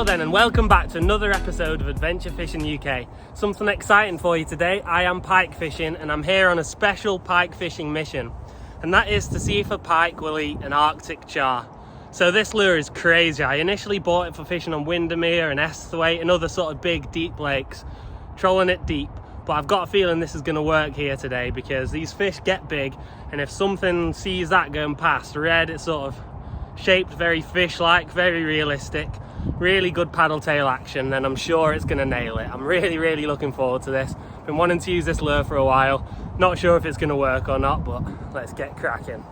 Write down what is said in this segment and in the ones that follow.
Hello then, and welcome back to another episode of Adventure Fishing UK. Something exciting for you today. I am pike fishing and I'm here on a special pike fishing mission, and that is to see if a pike will eat an Arctic char. So this lure is crazy. I initially bought it for fishing on Windermere and Esthwaite and other sort of big deep lakes, trolling it deep, but I've got a feeling this is going to work here today because these fish get big, and if something sees that going past, red, it's sort of shaped very fish-like, very realistic, really good paddle tail action, then I'm sure it's going to nail it. I'm really looking forward to this. Been wanting to use this lure for a while, not sure if it's going to work or not, but let's get cracking.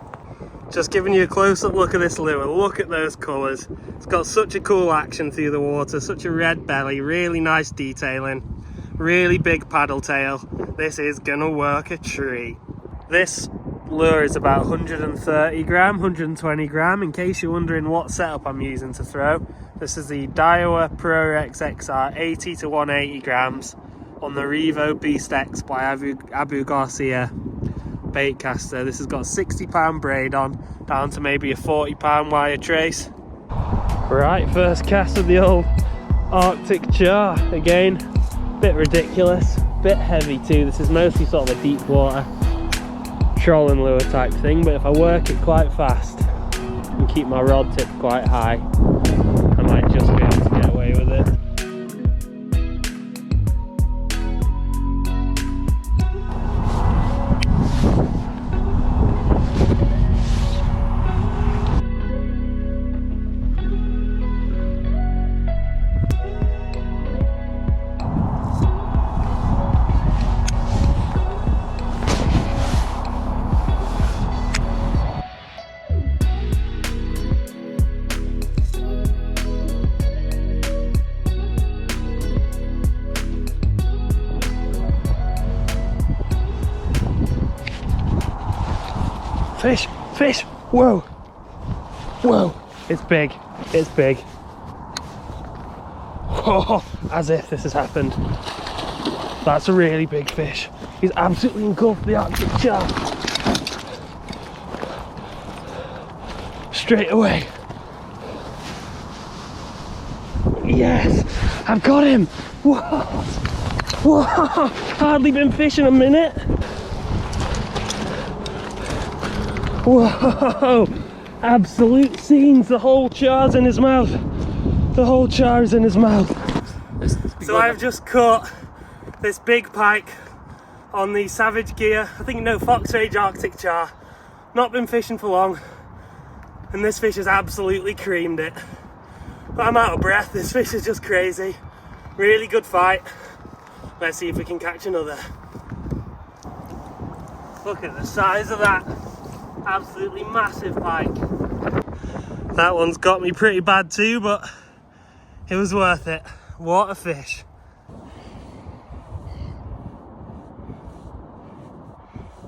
Just giving you a close-up look at this lure. Look at those colours. It's got such a cool action through the water, such a red belly, really nice detailing, really big paddle tail. This is going to work a treat. This lure is about 130 gram, 120 gram, in case you're wondering what setup I'm using to throw. This is the Daiwa ProRex XR 80 to 180 grams on the Revo Beast X by Abu Garcia baitcaster. This has got a 60-pound braid on, down to maybe a 40-pound wire trace. Right, first cast of the old Arctic char. Again, bit ridiculous, bit heavy too. This is mostly sort of a deep water trolling lure type thing, but if I work it quite fast and keep my rod tip quite high, I might just be able to get away with it. Fish, fish, whoa, whoa, it's big, it's big. Oh, as if this has happened. That's a really big fish. He's absolutely engulfed the Arctic char. Straight away. Yes, I've got him. Whoa, whoa, hardly been fishing a minute. Whoa, absolute scenes. The whole char's in his mouth. The whole char is in his mouth. So I've just caught this big pike on the Savage Gear, I think Fox Rage Arctic char. Not been fishing for long, and this fish has absolutely creamed it. But I'm out of breath. This fish is just crazy. Really good fight. Let's see if we can catch another. Look at the size of that. Absolutely massive pike. That one's got me pretty bad too, but it was worth it. What a fish.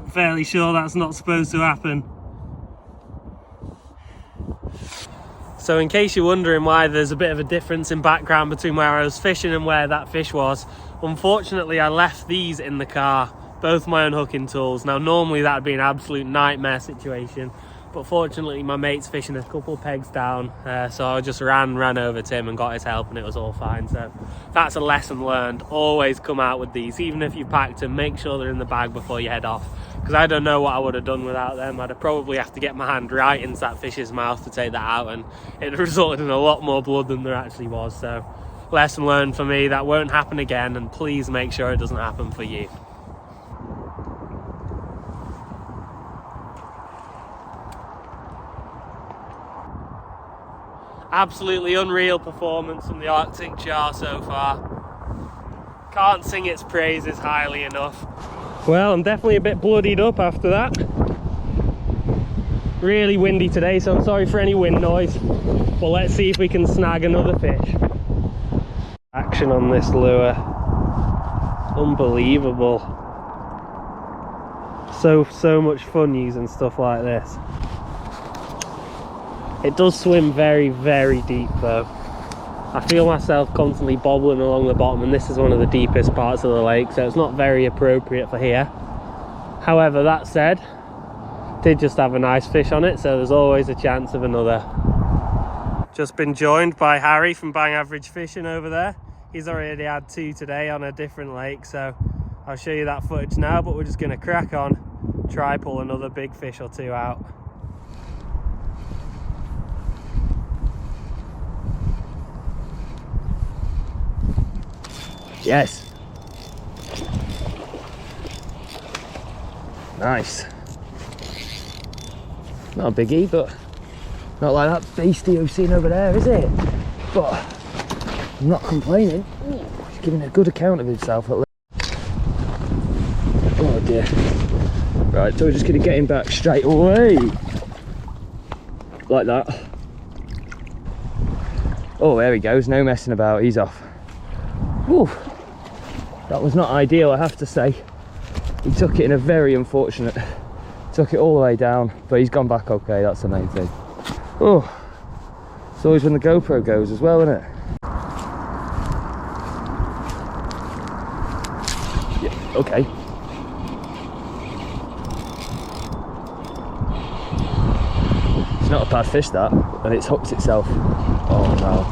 I'm fairly sure that's not supposed to happen. So in case you're wondering why there's a bit of a difference in background between where I was fishing and where that fish was, unfortunately I left these in the car. Both my own hooking tools. Now normally that would be an absolute nightmare situation, but fortunately my mate's fishing a couple pegs down, so I just ran over to him and got his help, and it was all fine. So that's a lesson learned. Always come out with these, even if you packed them, make sure they're in the bag before you head off, because I don't know what I would have done without them. I'd have probably have to get my hand right into that fish's mouth to take that out, and it resulted in a lot more blood than there actually was. So lesson learned for me, that won't happen again, and please make sure it doesn't happen for you. Absolutely unreal performance from the Arctic char so far. Can't sing its praises highly enough. Well, I'm definitely a bit bloodied up after that. Really windy today, so I'm sorry for any wind noise. But let's see if we can snag another fish. Action on this lure. Unbelievable. So much fun using stuff like this. It does swim very deep though. I feel myself constantly bobbling along the bottom, and this is one of the deepest parts of the lake, so it's not very appropriate for here. However, that said, did just have a nice fish on it, so there's always a chance of another. Just been joined by Harry from Bang Average Fishing over there. He's already had 2 today on a different lake, so I'll show you that footage now, but we're just going to crack on, try pull another big fish or 2 out. Yes. Nice. Not a biggie, but not like that beastie you've seen over there, is it? But I'm not complaining. Ooh, he's giving a good account of himself at least. Oh dear. Right, so we're just going to get him back straight away. Like that. Oh, there he goes. No messing about. He's off. Whew. That was not ideal, I have to say. He took it in a very unfortunate, took it all the way down, but he's gone back okay, that's the main thing. Oh, it's always when the GoPro goes as well, isn't it? Yeah, okay. It's not a bad fish, that, and it's hooked itself. Oh no.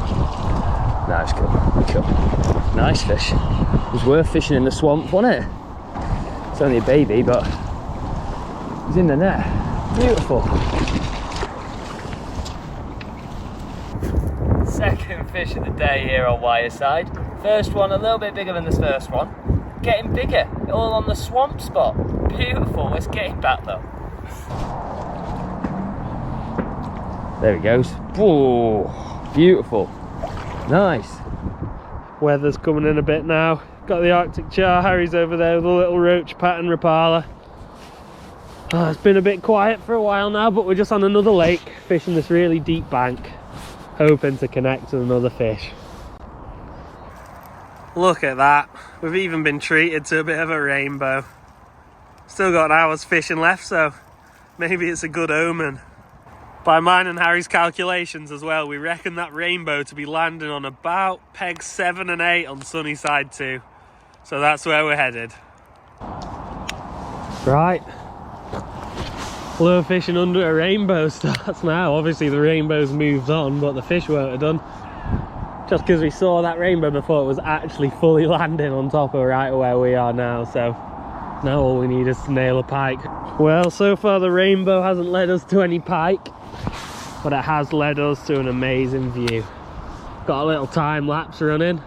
No, it's cool. Cool. Nice fish. It was worth fishing in the swamp, wasn't it? It's only a baby, but he's in the net. Beautiful. Second fish of the day here on Wireside. First one a little bit bigger than this first one. Getting bigger, all on the swamp spot. Beautiful. Let's get him back though. There he goes. Whoa, beautiful. Nice. Weather's coming in a bit now. Got the Arctic Char. Harry's over there with a little roach pattern Rapala. Oh, it's been a bit quiet for a while now, but we're just on another lake fishing this really deep bank, hoping to connect with another fish. Look at that. We've even been treated to a bit of a rainbow. Still got an hour's fishing left, so maybe it's a good omen. By mine and Harry's calculations as well, we reckon that rainbow to be landing on about pegs 7 and 8 on Sunnyside 2. So that's where we're headed. Right. Lure fishing under a rainbow starts now. Obviously the rainbow's moved on, but the fish won't have done. Just because we saw that rainbow before it was actually fully landing on top of right where we are now. So now all we need is to nail a pike. Well, so far the rainbow hasn't led us to any pike, but it has led us to an amazing view. Got a little time lapse running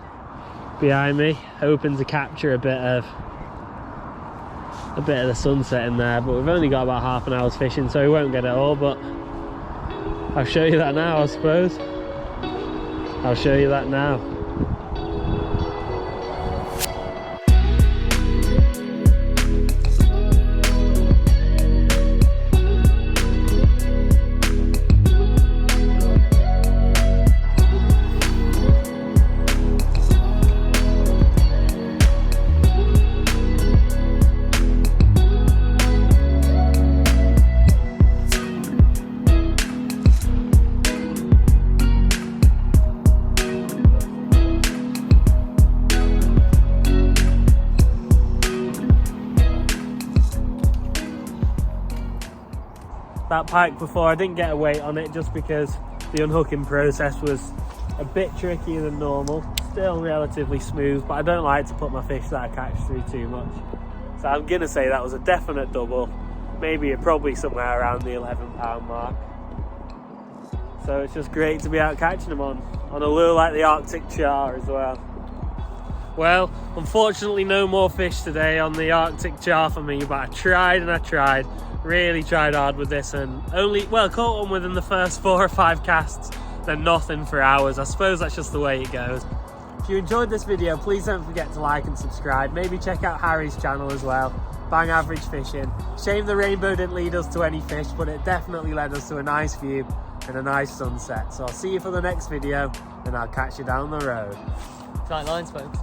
behind me, hoping to capture a bit of the sunset in there, but we've only got about half an hour's fishing, so we won't get it all, but I'll show you that now, I suppose. I'll show you that now. That pike before, I didn't get a weight on it just because the unhooking process was a bit trickier than normal. Still relatively smooth, but I don't like to put my fish that I catch through too much. So I'm gonna say that was a definite double. Maybe probably somewhere around the 11-pound mark. So it's just great to be out catching them on a lure like the Arctic Char as well. Well, unfortunately no more fish today on the Arctic Char for me, but I tried and I tried. Really tried hard with this and caught one within the first 4 or 5 casts, then nothing for hours. I suppose that's just the way it goes. If you enjoyed this video, please don't forget to like and subscribe. Maybe check out Harry's channel as well, Bang Average Fishing. Shame the rainbow didn't lead us to any fish, but it definitely led us to a nice view and a nice sunset. So I'll see you for the next video and I'll catch you down the road. Tight lines, folks.